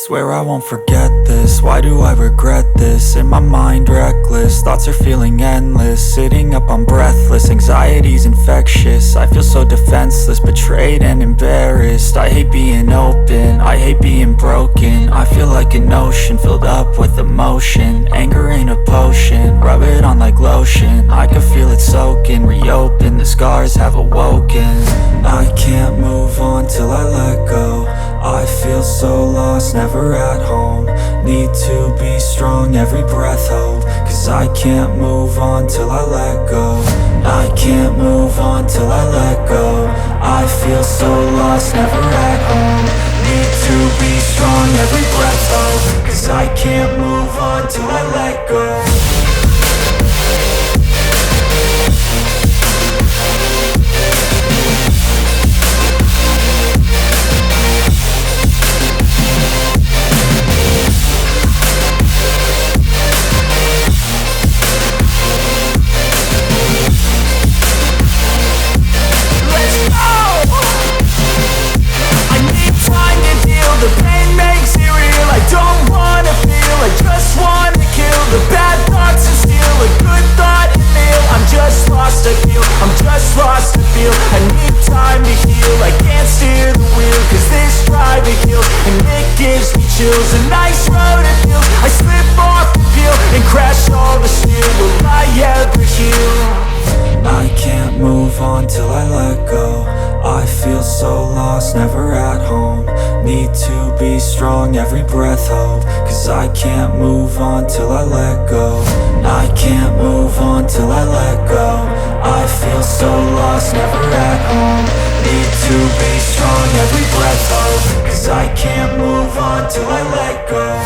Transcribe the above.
Swear I won't forget this, why do I regret this? In my mind reckless, thoughts are feeling endless. Sitting up I'm breathless, anxiety's infectious. I feel so defenseless, betrayed and embarrassed. I hate being open, I hate being broken. I feel like an ocean filled up with emotion. Anger ain't a potion, rub it on like lotion. I can feel it soaking, reopen, the scars have awoken. I can't move on till I let go. I feel so lost, never at home. Need to be strong, every breath hope. Cause I can't move on till I let go. I can't move on till I let go. I feel so lost, never at home. Need to be strong, every breath hope. Cause I can't move on till I let go. The pain makes it real, I don't wanna feel, I just wanna kill the bad thoughts and steal a good thought and live. I'm just lost, I feel, I'm just lost, I feel. I need time to heal, I can't steer the wheel. Cause this drive it kills, and it gives me chills. A nice road it feels, I slip off the peel and crash all the steel. Will I ever heal? I can't move on till I let go. I feel so lost, never at home. Need to be strong, every breath hope. Cause I can't move on till I let go. I can't move on till I let go. I feel so lost, never at home. Need to be strong, every breath hope. Cause I can't move on till I let go.